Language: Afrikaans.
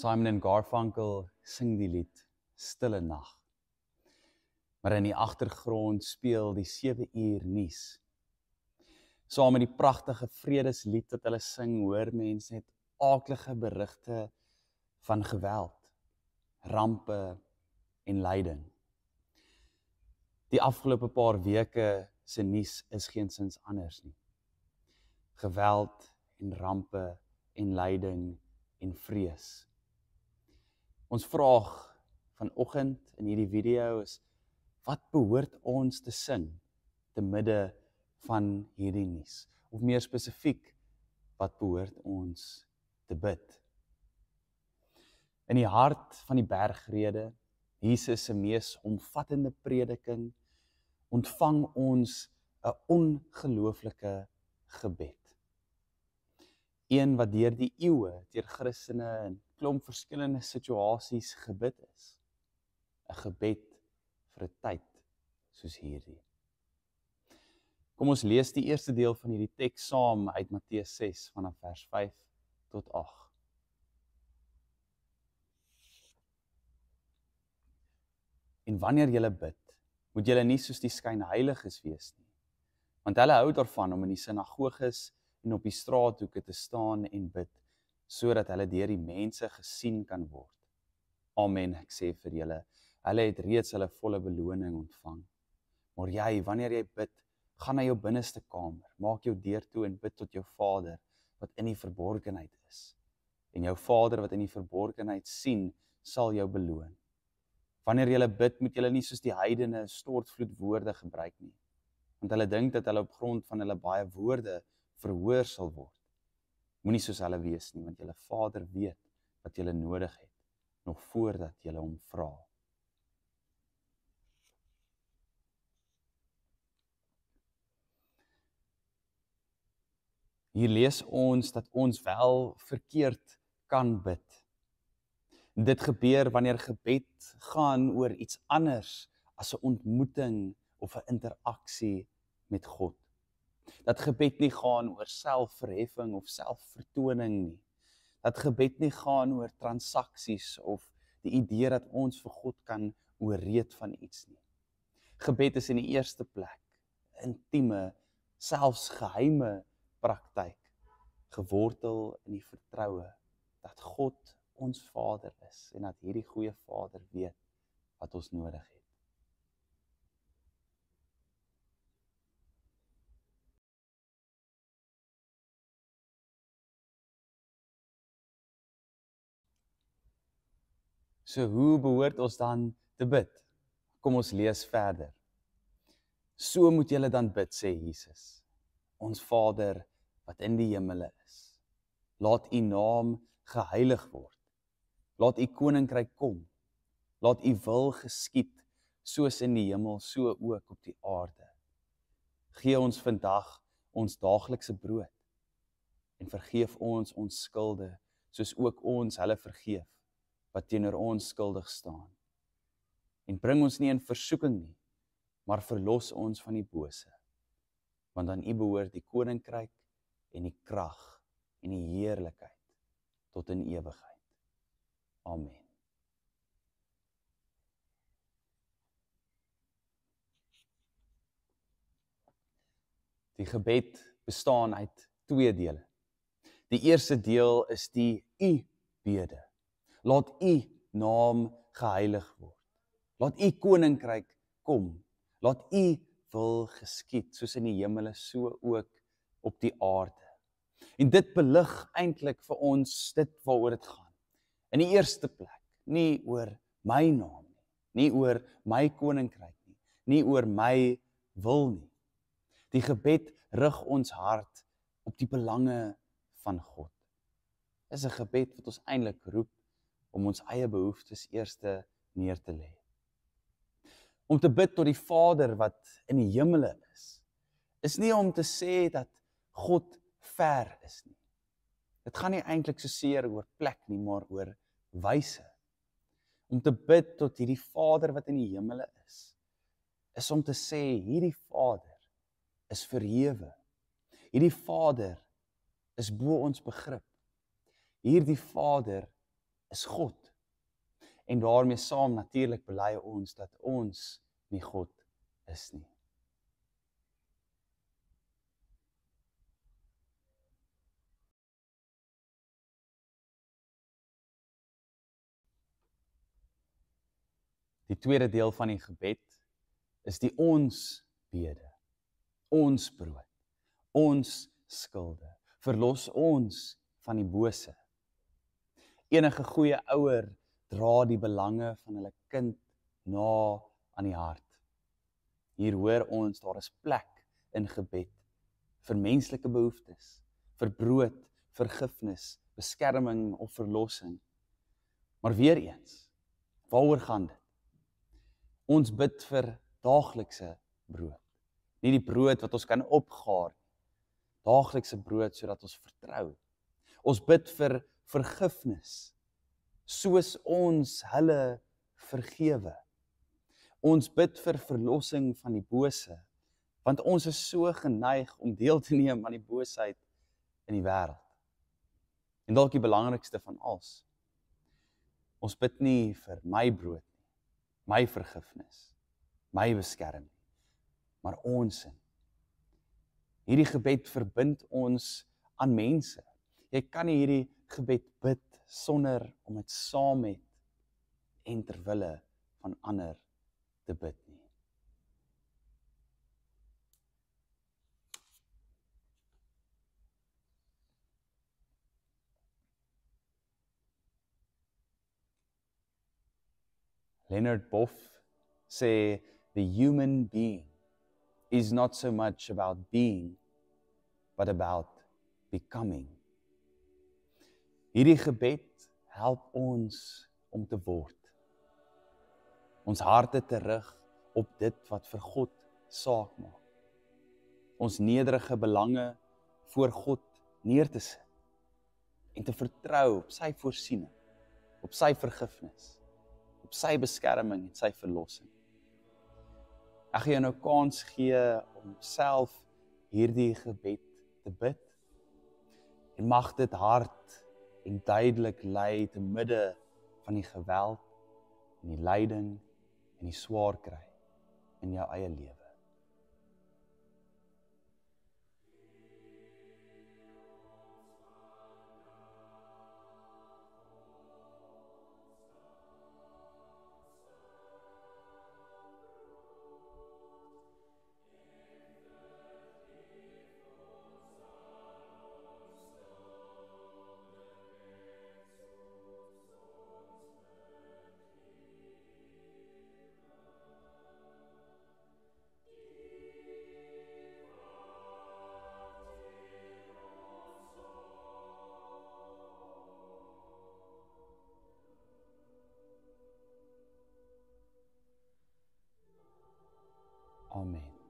Simon en Garfunkel sing die lied Stille Nag. Maar in die agtergrond speel die 7 uur nuus. Saam met die pragtige vredeslied wat hulle sing, hoor mense net aaklige berigte van geweld, rampe en lyding. Die afgelope paar weke se nuus is geensins anders nie. Geweld en rampe en lyding en vrees. Ons vraag vanoggend in hierdie video is, wat behoort ons te sing te midde van hierdie nuus? Of meer spesifiek, wat behoort ons te bid? In die hart van die bergrede, Jesus se mees omvattende prediking, ontvang ons 'n ongelooflike gebed. Een wat deur die eeue deur Christene in klomp verskillende situasies gebid is. 'n Gebed vir 'n tyd soos hierdie. Kom ons lees die eerste deel van hierdie teks saam uit Matteus 6 vanaf vers 5 tot 8. En wanneer julle bid, moet julle nie soos die skynheiliges wees nie, want hulle hou daarvan om in die sinagoges en op die straathoeke te staan en bid, sodat hulle deur die mense gesien kan word. Amen, ek sê vir julle, hulle het reeds hulle volle beloning ontvang. Maar jy, wanneer jy bid, gaan na jou binneste kamer, maak jou deur toe en bid tot jou Vader, wat in die verborgenheid is. En jou Vader wat in die verborgenheid sien, sal jou beloon. Wanneer jy bid, moet jy nie soos die heidene stortvloed woorde gebruik nie, want hulle dink dat hulle op grond van hulle baie woorde verhoor sal word. Moenie soos hulle wees nie, want julle Vader weet wat julle nodig het, nog voordat julle hom vra. Hier lees ons dat ons wel verkeerd kan bid. Dit gebeur wanneer gebed gaan oor iets anders as 'n ontmoeting of 'n interaksie met God. Dat gebed nie gaan oor selfverheffing of selfvertoning nie. Dat gebed nie gaan oor transaksies of die idee dat ons vir God kan ooreed van iets nie. Gebed is in die eerste plek 'n intieme, selfs geheime praktyk, gewortel in die vertroue dat God ons Vader is en dat hierdie goeie Vader weet wat ons nodig het. So hoe behoort ons dan te bid? Kom ons lees verder. So moet julle dan bid, sê Jesus. Ons Vader wat in die hemele is. Laat u naam geheilig word. Laat u koninkryk kom. Laat u wil geskied, soos in die hemel, so ook op die aarde. Gee ons vandag ons daaglikse brood en vergeef ons ons skulde, soos ook ons hulle vergeef wat teenoor ons skuldig staan. En bring ons nie in versoeking nie, maar verlos ons van die bose, want aan u behoort die koninkryk en die krag en die heerlikheid tot in ewigheid. Amen. Die gebed bestaan uit 2 dele. Die eerste deel is die U-bede. Laat u naam geheilig word. Laat u koninkryk kom. Laat u wil geskied, soos in die hemele, so ook op die aarde. En dit belig eintlik vir ons dit waaroor dit gaan. In die eerste plek, nie oor my naam nie, nie oor my koninkryk nie, nie oor my wil nie. Die gebed rig ons hart op die belange van God. Dit is 'n gebed wat ons eintlik roep om ons eie behoeftes eerste neer te lê. Om te bid tot die Vader wat in die hemele is nie om te sê dat God ver is nie. Dit gaan nie eintlik so seer oor plek nie, maar oor wyse. Om te bid tot hierdie Vader wat in die hemele is om te sê, hierdie Vader is verhewe. Hierdie Vader is bo ons begrip. Hierdie Vader is God. En daarmee saam natuurlik bely ons dat ons nie God is nie. Die tweede deel van die gebed is die ons bede, ons brood, ons skulde. Verlos ons van die bose. Enige goeie ouer dra die belange van hulle kind na aan die hart. Hier hoor ons, daar is plek in gebed vir menslike behoeftes, vir brood, vergifnis, beskerming of verlossing. Maar weer eens, waaroor gaan dit? Ons bid vir daaglikse brood. Nie die brood wat ons kan opgaar, daaglikse brood sodat ons vertrou. Ons bid vir vergifnis, soos ons hulle vergewe. Ons bid vir verlossing van die bose, want ons is so geneig om deel te neem aan die boosheid in die wêreld. En dalk die belangrikste van alles, ons bid nie vir my brood nie, my vergifnis, my beskerming, maar ons sin. Hierdie gebed verbind ons aan mense. Jy kan nie hierdie gebed bid sonder om dit saam met en ter wille van ander te bid nie. Leonard Boff sê, the human being is not so much about being, but about becoming. Hierdie gebed help ons om te word. Ons harte te rig op dit wat vir God saak maak. Ons nederige belange voor God neer te sit en te vertrou op sy voorsiening, op sy vergifnis, op sy beskerming en sy verlossing. Ek gaan jou nou kans gee om self hierdie gebed te bid en mag dit hard en duidelik lei te midde van die geweld en die lyding en die swaar kry in jou eie lewe. Amen.